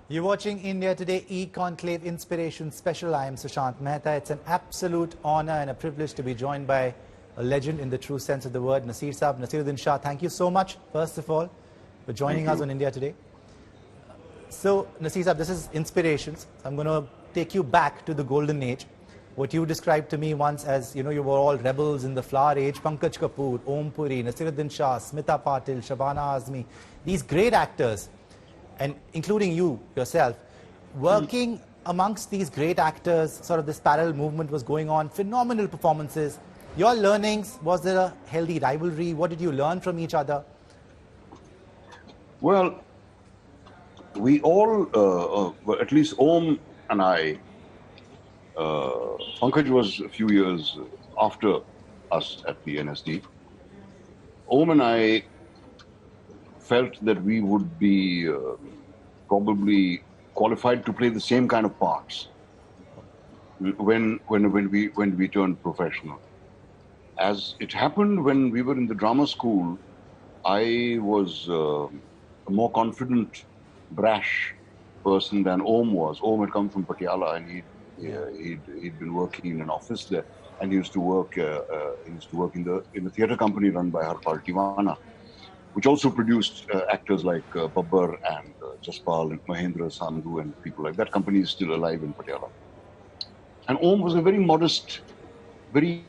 You're watching India Today eConclave Inspiration Special. I am Sushant Mehta. It's an absolute honor and a privilege to be joined by a legend in the true sense of the word, Naseeruddin Shah. Thank you so much, first of all, for joining us on India Today. So, Naseer Saab, this is Inspirations. I'm going to take you back to the golden age. What you described to me once as, you were all rebels in the flower age. Pankaj Kapoor, Om Puri, Naseeruddin Shah, Smita Patil, Shabana Azmi. These great actors, and including you yourself, working amongst these great actors, sort of this parallel movement was going on, phenomenal performances. Your learnings, was there a healthy rivalry? What did you learn from each other? Well, we all, well, at least Om and I, Pankaj was a few years after us at the NSD. Om and I felt that we would be probably qualified to play the same kind of parts when we turned professional. As it happened when we were in the drama school, I was a more confident, brash person than Om was. Om had come from Patiala and he'd been working in an office there, and he used to work in the theatre company run by Harpal Tiwana, which also produced actors like Babbar and Jaspal and Mahendra Sandhu and people like that. Company is still alive in Patiala. And Om was a very modest, very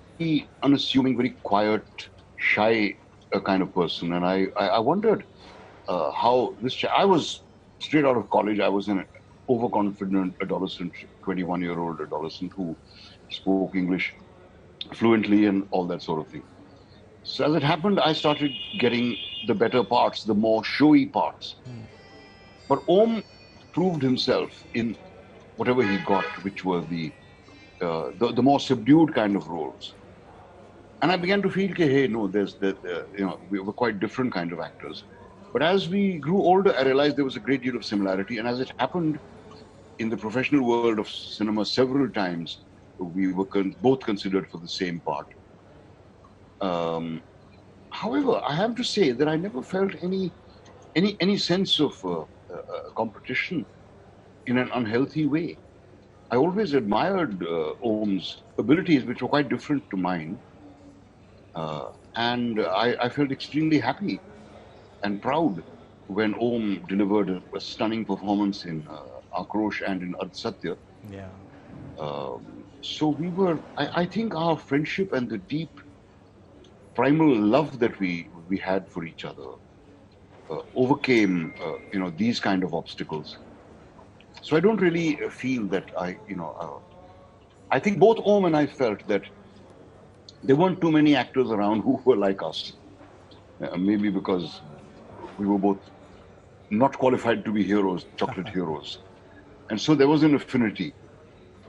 unassuming, very quiet, shy kind of person. And I wondered how this. I was straight out of college. I was an overconfident adolescent, 21-year-old adolescent who spoke English fluently and all that sort of thing. So as it happened, I started getting the better parts, the more showy parts. But Om proved himself in whatever he got, which were the more subdued kind of roles. And I began to feel, hey, no, we were quite different kind of actors. But as we grew older, I realized there was a great deal of similarity. And as it happened in the professional world of cinema, several times we were both considered for the same part. However, I have to say that I never felt any sense of competition in an unhealthy way. I always admired Om's abilities, which were quite different to mine. And I felt extremely happy and proud when Om delivered a stunning performance in Akrosh and in Ardh Satya. Yeah. So we were, I think our friendship and the deep primal love that we had for each other overcame, these kind of obstacles. So I don't really feel that I think both Om and I felt that there weren't too many actors around who were like us. Maybe because we were both not qualified to be heroes, chocolate heroes. And so there was an affinity.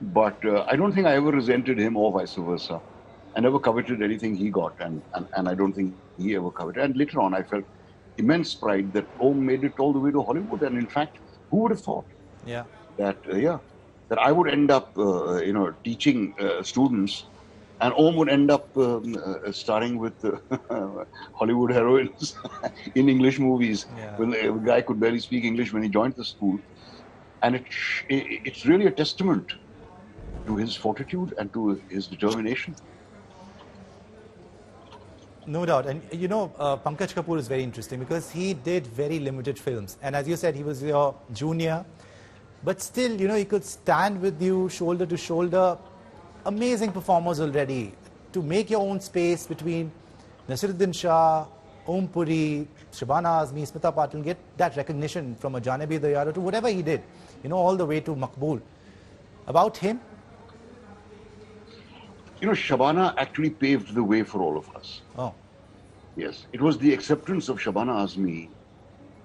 But I don't think I ever resented him or vice versa. I never coveted anything he got, and I don't think he ever coveted. And later on, I felt immense pride that Om made it all the way to Hollywood. And in fact, who would have thought that I would end up, teaching students, and Om would end up starring with Hollywood heroines in English movies. When a guy could barely speak English when he joined the school. And it's really a testament to his fortitude and to his determination. No doubt. And Pankaj Kapoor is very interesting because he did very limited films. And as you said, he was your junior. But still, he could stand with you shoulder to shoulder. Amazing performers already. To make your own space between Naseeruddin Shah, Om Puri, Shabana Azmi, Smita Patil, get that recognition from a Janabi Dayara to whatever he did, all the way to Maqbool. About him? Shabana actually paved the way for all of us. Oh. Yes. It was the acceptance of Shabana Azmi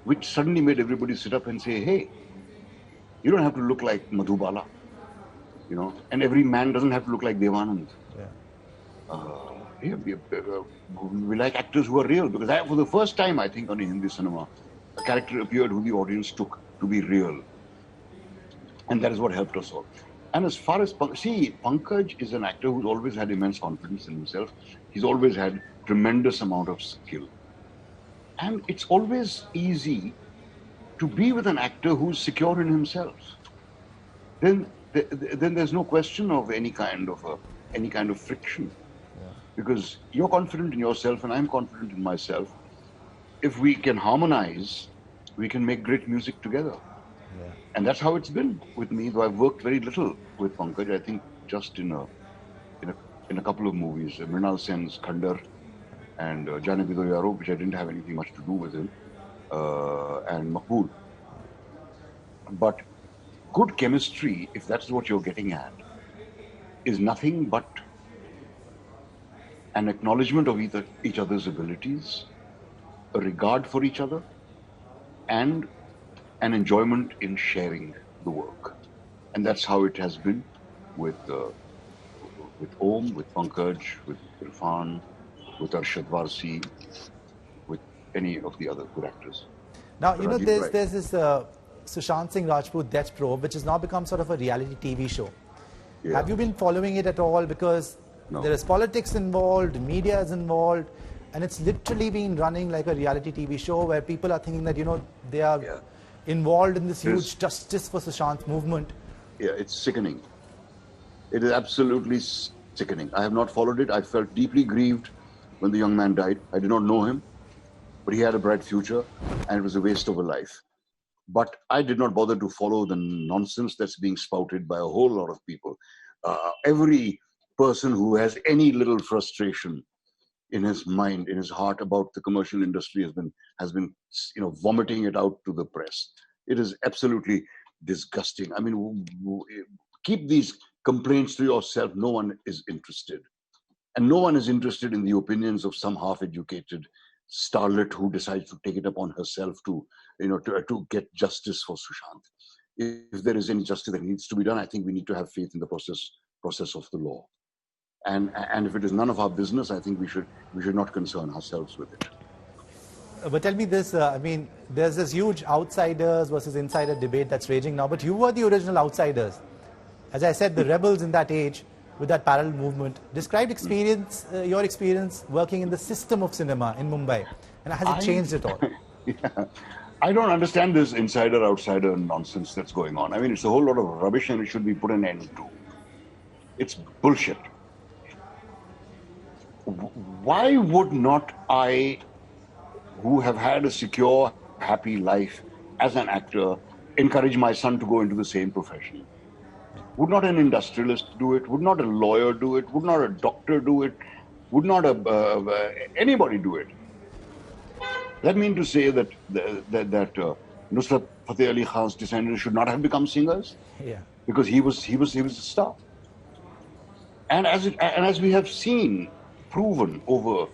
which suddenly made everybody sit up and say, hey, you don't have to look like Madhubala, and every man doesn't have to look like Devanand. We like actors who are real, because for the first time, I think, on Hindi cinema, a character appeared who the audience took to be real. And that is what helped us all. And as far as, Pankaj is an actor who's always had immense confidence in himself. He's always had tremendous amount of skill. And it's always easy to be with an actor who's secure in himself, then there's no question of any kind of friction, because you're confident in yourself and I'm confident in myself. If we can harmonize, we can make great music together. Yeah. And that's how it's been with me, though I've worked very little with Pankaj. I think just in a couple of movies, Mrinal Sen's Khandar and Jane Bhi Do Yaro, which I didn't have anything much to do with him, and Maqbool. But good chemistry, if that's what you're getting at, is nothing but an acknowledgement of each other's abilities, a regard for each other, and an enjoyment in sharing the work. And that's how it has been with Om, with Pankaj, with Irfan, with Arshad Varsi, with any of the other good actors. Now, you know, there's this Sushant Singh Rajput Death Probe, which has now become sort of a reality TV show. Yeah. Have you been following it at all? Because there is politics involved, media is involved, and it's literally been running like a reality TV show where people are thinking that, you know, they are involved in this huge justice for Sushant movement. Yeah, it's sickening. It is absolutely sickening. I have not followed it. I felt deeply grieved when the young man died. I did not know him, but he had a bright future, and it was a waste of a life. But I did not bother to follow the nonsense that's being spouted by a whole lot of people. Every person who has any little frustration in his mind, in his heart about the commercial industry has been, you know, vomiting it out to the press. It is absolutely disgusting. I mean, keep these complaints to yourself. No one is interested, and no one is interested in the opinions of some half-educated starlet who decides to take it upon herself to, you know, to get justice for Sushant. If there is any justice that needs to be done, I think we need to have faith in the process of the law. And if it is none of our business, I think we should not concern ourselves with it. But tell me this, I mean, there's this huge outsiders versus insider debate that's raging now, but you were the original outsiders. As I said, the rebels in that age with that parallel movement. Describe your experience working in the system of cinema in Mumbai, and has it changed at all? Yeah. I don't understand this insider-outsider nonsense that's going on. I mean, it's a whole lot of rubbish, and it should be put an end to. It's bullshit. Why would not I, who have had a secure, happy life as an actor, encourage my son to go into the same profession? Would not an industrialist do it? Would not a lawyer do it? Would not a doctor do it? Would not anybody do it? That means to say that Nusrat Fateh Ali Khan's descendants should not have become singers, because he was a star. And as we have seen, proven over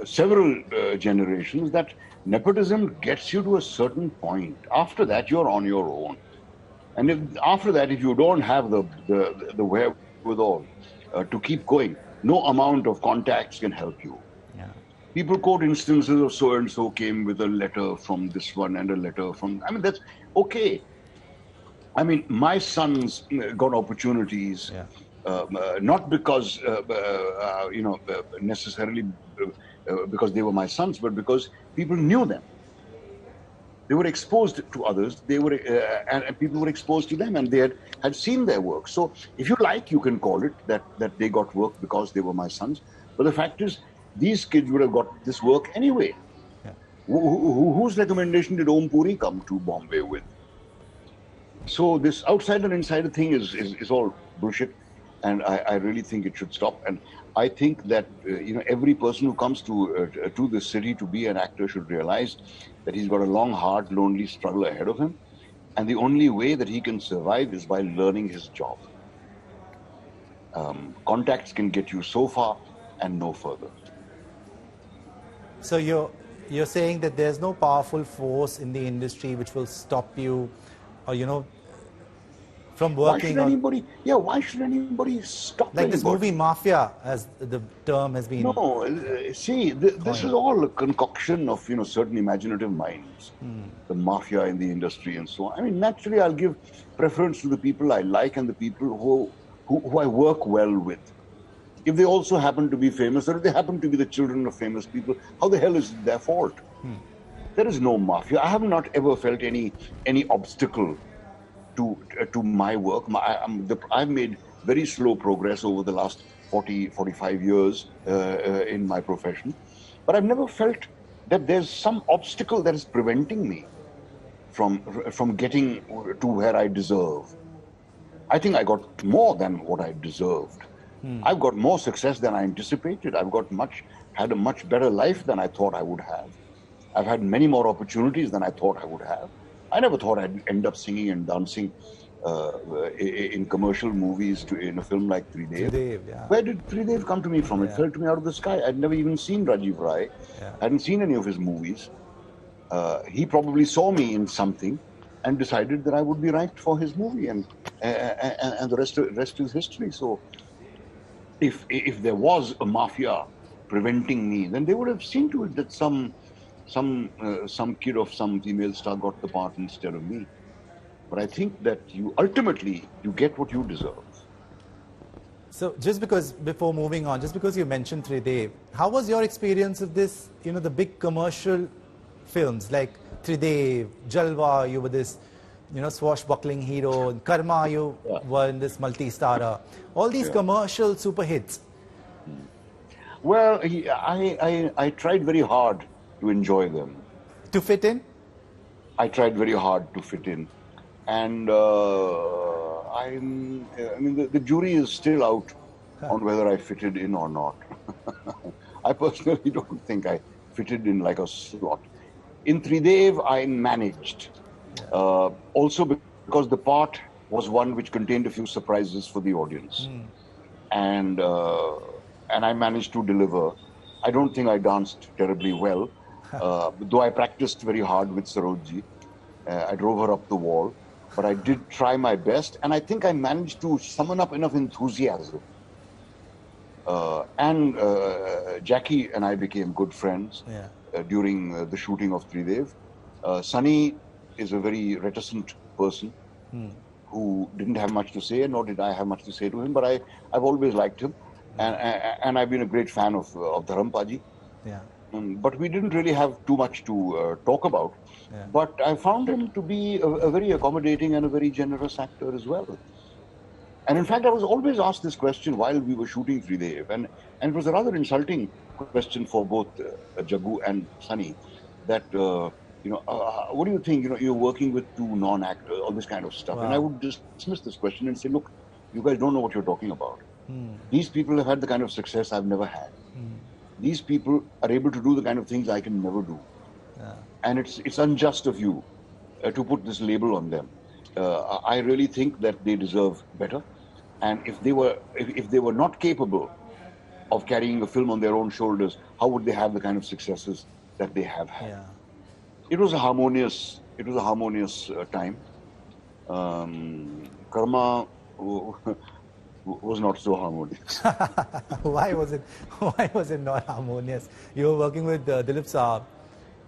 several generations, that nepotism gets you to a certain point. After that, you're on your own. And after that, if you don't have the wherewithal to keep going, no amount of contacts can help you. Yeah. People quote instances of so-and-so came with a letter from this one and a letter from... I mean, that's okay. I mean, my sons got opportunities, not because, necessarily because they were my sons, but because people knew them. They were exposed to others. They were, and people were exposed to them, and they had seen their work. So, if you like, you can call it that they got work because they were my sons. But the fact is, these kids would have got this work anyway. Yeah. Whose recommendation did Om Puri come to Bombay with? So this outsider-insider thing is all bullshit, and I really think it should stop. And I think that every person who comes to this city to be an actor should realize that he's got a long, hard, lonely struggle ahead of him, and the only way that he can survive is by learning his job. Contacts can get you so far and no further. So you're saying that there's no powerful force in the industry which will stop you, or from working. Why should anybody stop? Like this movie Mafia, as the term has been. No, see, this is all a concoction of certain imaginative minds. The mafia in the industry and so on. I mean, naturally, I'll give preference to the people I like and the people who I work well with. If they also happen to be famous, or if they happen to be the children of famous people, how the hell is it their fault? There is no mafia. I have not ever felt any obstacle to my work. I've made very slow progress over the last 45 years in my profession, but I've never felt that there's some obstacle that is preventing me from getting to where I deserve. I think I got more than what I deserved. I've got more success than I anticipated. Had a much better life than I thought I would have. I've had many more opportunities than I thought I would have. I never thought I'd end up singing and dancing in commercial movies in a film like Tridev. Yeah. Where did Tridev come to me from? It fell to me out of the sky. I'd never even seen Rajiv Rai. I hadn't seen any of his movies. He probably saw me in something and decided that I would be right for his movie, and the rest is history. So if there was a mafia preventing me, then they would have seen to it that some kid of some female star got the part instead of me. But I think that ultimately you get what you deserve. So just because, before moving on, just because you mentioned Tridev, how was your experience of this, the big commercial films like Tridev, Jalwa, you were this, swashbuckling hero, and Karma, you were in this multi-starrer, all these commercial super hits? Well, I tried very hard to enjoy them. To fit in? I tried very hard to fit in. And the jury is still out on whether I fitted in or not. I personally don't think I fitted in like a slot. In Tridev, I managed. Also because the part was one which contained a few surprises for the audience. And I managed to deliver. I don't think I danced terribly well, though I practiced very hard with Sarojji. I drove her up the wall. But I did try my best, and I think I managed to summon up enough enthusiasm. Jackie and I became good friends during the shooting of Tridev. Sunny is a very reticent person who didn't have much to say, nor did I have much to say to him, but I've always liked him. And I've been a great fan of Dharampaji. But we didn't really have too much to talk about. But I found him to be a very accommodating and a very generous actor as well. And in fact, I was always asked this question while we were shooting Tridev, and it was a rather insulting question for both Jagu and Sunny, that, what do you think? You're working with two non-actors, all this kind of stuff. And I would dismiss this question and say, look, you guys don't know what you're talking about. These people have had the kind of success I've never had. These people are able to do the kind of things I can never do. And it's unjust of you to put this label on them. I really think that they deserve better. And if they were not capable of carrying a film on their own shoulders, how would they have the kind of successes that they have had? It was a harmonious time. Karma was not so harmonious. Why was it not harmonious? You were working with Dilip Saab.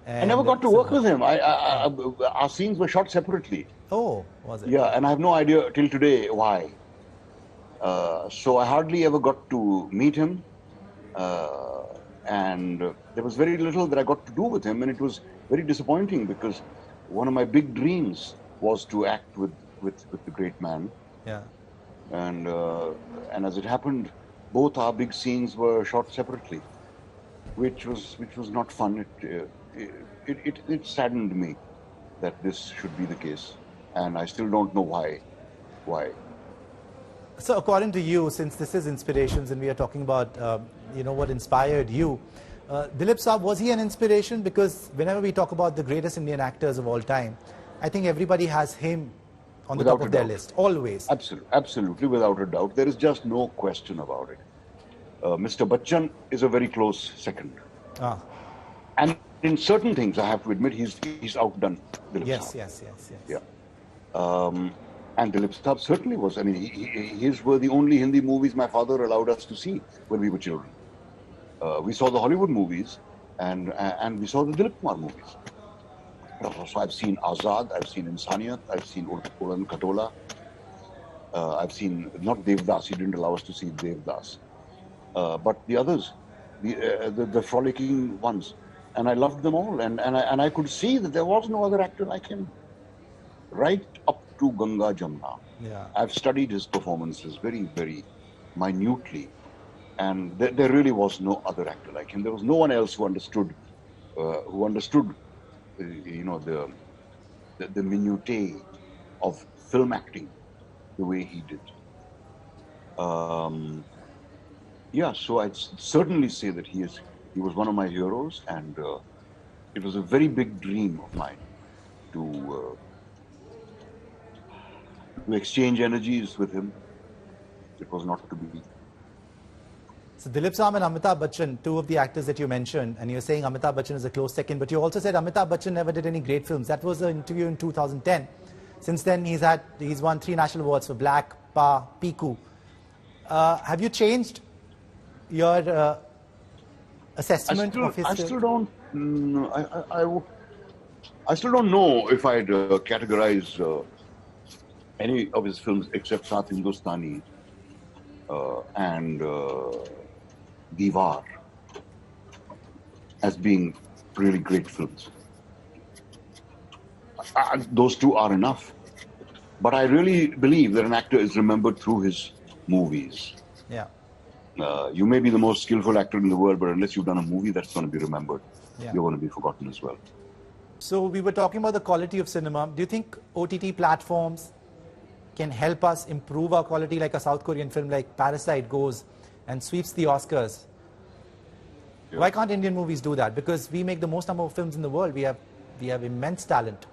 I never got to work with him. Our scenes were shot separately. Oh, was it? Yeah, and I have no idea till today why. So I hardly ever got to meet him. And there was very little that I got to do with him, and it was very disappointing because one of my big dreams was to act with the great man. And as it happened, both our big scenes were shot separately, which was not fun. It saddened me that this should be the case, and I still don't know why. So according to you, since this is Inspirations and we are talking about what inspired you, Dilip Saab, was he an inspiration? Because whenever we talk about the greatest Indian actors of all time, I think everybody has him on the top of their list, always. Absolutely, without a doubt. There is just no question about it. Mr. Bachchan is a very close second. And in certain things, I have to admit, he's outdone Dilip Saab. Yes. Yeah. And Dilip Saab certainly was. I mean, his were the only Hindi movies my father allowed us to see when we were children. We saw the Hollywood movies and we saw the Dilip Kumar movies. So I've seen Azad, I've seen Insaniyat, I've seen Udan Khatola. I've seen, not Devdas, he didn't allow us to see Devdas. But the others, the frolicking ones. and I loved them all. And I could see that there was no other actor like him, right up to Ganga Jamuna. Yeah. I've studied his performances very, very minutely, and there really was no other actor like him. There was no one else who understood, the minutiae of film acting the way he did. Yeah, so I'd certainly say that he was one of my heroes, and it was a very big dream of mine to exchange energies with him. It was not to be. So Dilip Sam and Amitabh Bachchan, two of the actors that you mentioned, and you're saying Amitabh Bachchan is a close second, but you also said Amitabh Bachchan never did any great films. That was an interview in 2010. Since then, he's won 3 national awards for Black, Pa, Piku. Have you changed your assessment of his? I still don't. I still don't know if I'd categorize any of his films except Saath Hindustani and Diwar as being really great films. Those two are enough. But I really believe that an actor is remembered through his movies. Yeah. You may be the most skillful actor in the world, but unless you've done a movie that's going to be remembered, Yeah. you're going to be forgotten as well. So we were talking about the quality of cinema. Do you think OTT platforms can help us improve our quality, like a South Korean film like Parasite goes and sweeps the Oscars? Yeah. Why can't Indian movies do that? Because we make the most number of films in the world. We have immense talent.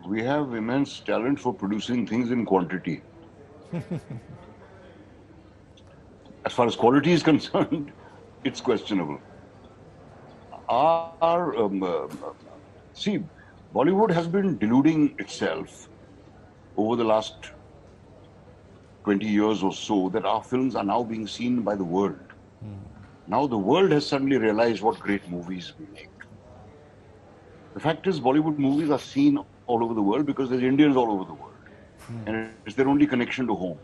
We have immense talent for producing things in quantity. As far as quality is concerned, it's questionable. See, Bollywood has been deluding itself over the last 20 years or so that our films are now being seen by the world. Now the world has suddenly realized what great movies we make. The fact is, Bollywood movies are seen all over the world because there's Indians all over the world. And it's their only connection to home.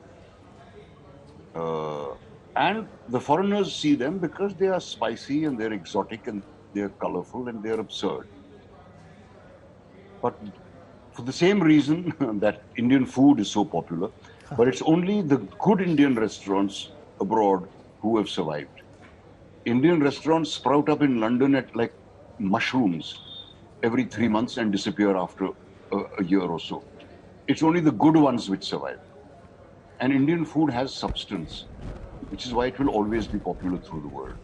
And the foreigners see them because they are spicy and they're exotic and they're colorful and they're absurd. But for the same reason that Indian food is so popular, but it's only the good Indian restaurants abroad who have survived. Indian restaurants sprout up in London at like mushrooms every 3 months and disappear after a year or so. It's only the good ones which survive. And Indian food has substance, which is why it will always be popular through the world.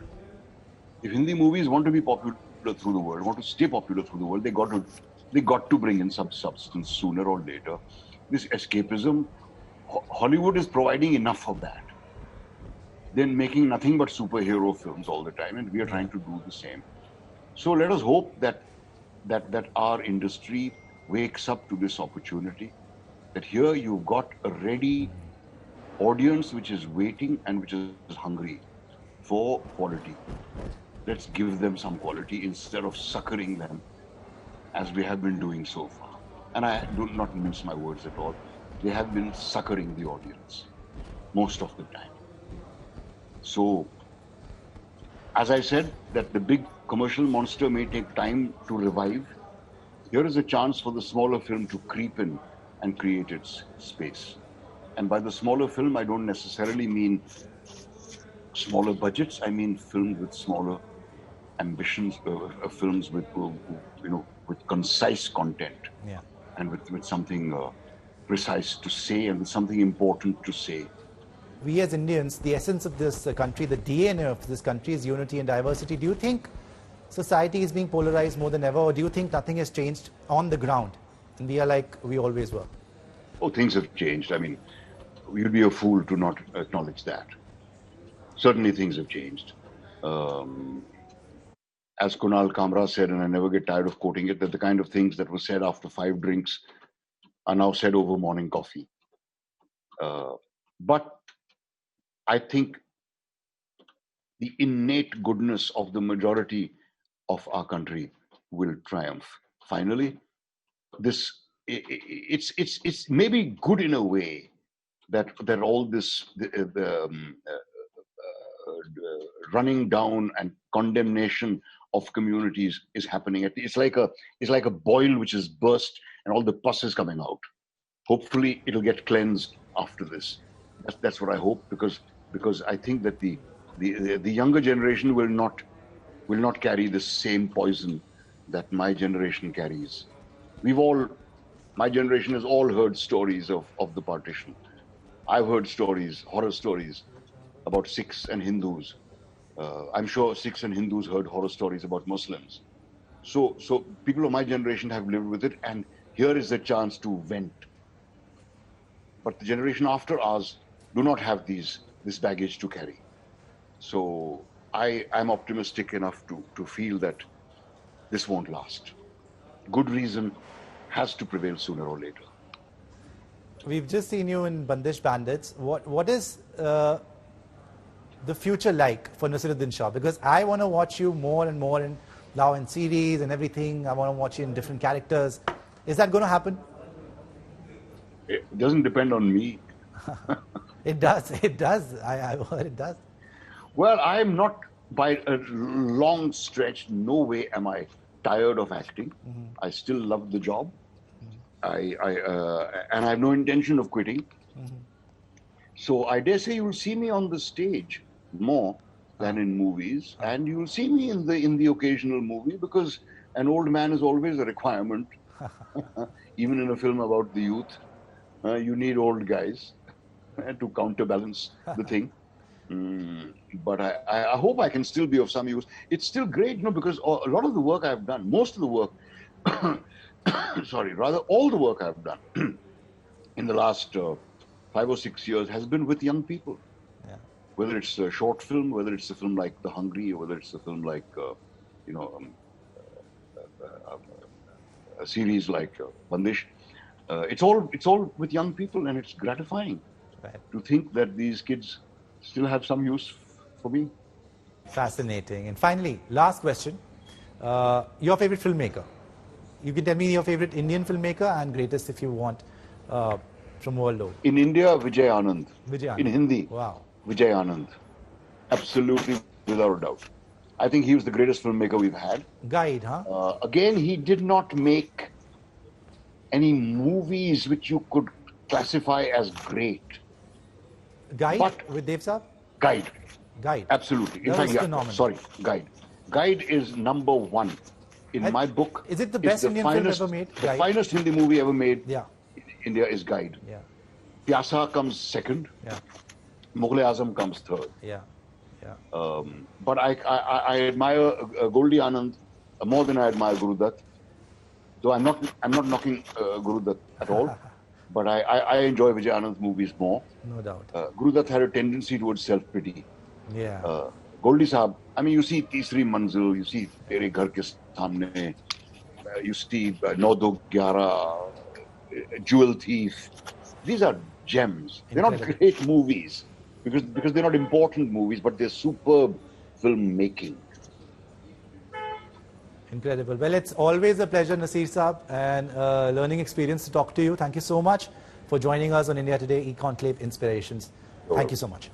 If Hindi movies want to be popular through the world, want to stay popular through the world, they got to bring in some substance sooner or later. This escapism, Hollywood is providing enough of that. They're making nothing but superhero films all the time, and we are trying to do the same. So let us hope that our industry wakes up to this opportunity, that here you've got a ready audience which is waiting and which is hungry for quality. Let's give them some quality instead of suckering them as we have been doing so far. And I do not mince my words at all. They have been suckering the audience most of the time. So, as I said, that the big commercial monster may take time to revive. Here is a chance for the smaller film to creep in and create its space. And by the smaller film, I don't necessarily mean smaller budgets. I mean films with smaller ambitions, films with with concise content, and with something precise to say and with something important to say. We as Indians, the essence of this country, the DNA of this country is unity and diversity. Do you think society is being polarized more than ever, or do you think nothing has changed on the ground and we are like we always were? Oh, things have changed. I mean, you'd be a fool to not acknowledge that. Certainly things have changed. As Kunal Kamra said, and I never get tired of quoting it, that the kind of things that were said after 5 drinks are now said over morning coffee. But I think the innate goodness of the majority of our country will triumph. Finally, it's maybe good in a way that all this running down and condemnation of communities is happening. It's like a boil which is burst and all the pus is coming out. Hopefully, it'll get cleansed after this. That's what I hope, because I think that the younger generation will not carry the same poison that my generation carries. My generation has all heard stories of the partition. I've heard stories, horror stories, about Sikhs and Hindus. I'm sure Sikhs and Hindus heard horror stories about Muslims. So people of my generation have lived with it, and here is the chance to vent. But the generation after ours do not have this baggage to carry. So I'm optimistic enough to feel that this won't last. Good reason has to prevail sooner or later. We've just seen you in Bandish Bandits. What is the future like for Naseeruddin Shah? Because I want to watch you more and more now in series and everything. I want to watch you in different characters. Is that going to happen? It doesn't depend on me. It does. It does. I've heard it does. Well, I'm not, by a long stretch, no way am I tired of acting. Mm-hmm. I still love the job. Mm-hmm. And I have no intention of quitting. Mm-hmm. So I dare say you'll see me on the stage more than in movies, and you'll see me in the occasional movie, because an old man is always a requirement. Even in a film about the youth, you need old guys to counterbalance the thing. But I hope I can still be of some use. It's still great, because a lot of the work I've done, most of the work, all the work I've done in the last 5 or 6 years has been with young people. Yeah. Whether it's a short film, whether it's a film like The Hungry, or whether it's a film like, a series like Bandish. It's all with young people, and it's gratifying to think that these kids still have some use for me. Fascinating. And finally, last question. Your favorite filmmaker? You can tell me your favorite Indian filmmaker and greatest if you want from world over. In India, Vijay Anand. In Hindi, wow. Vijay Anand. Absolutely, without a doubt. I think he was the greatest filmmaker we've had. Guide, huh? Again, he did not make any movies which you could classify as great. Guide with Dev Saab? Guide. Guide. Absolutely. In fact, Guide. Guide is number one in my book. Is it the best Indian film ever made? The finest Hindi movie ever made in India is Guide. Yeah. Pyasa comes second. Yeah. Mughal-e-Azam comes third. Yeah. But I admire Goldie Anand more than I admire Guru Dutt. So I'm not knocking Guru Dutt at all. But I enjoy Vijay Anand's movies more. No doubt. Guru Dutt had a tendency towards self-pity. Yeah. Goldie Saab, I mean, you see Teesri Manzil, you see Tere Ghar Ke Samne, you see 9-2-11, Jewel Thief. These are gems. They're not great movies because they're not important movies, but they're superb filmmaking. Incredible. Well, it's always a pleasure, Naseer Saab, and a learning experience to talk to you. Thank you so much for joining us on India Today eConclave Inspirations. Thank you so much.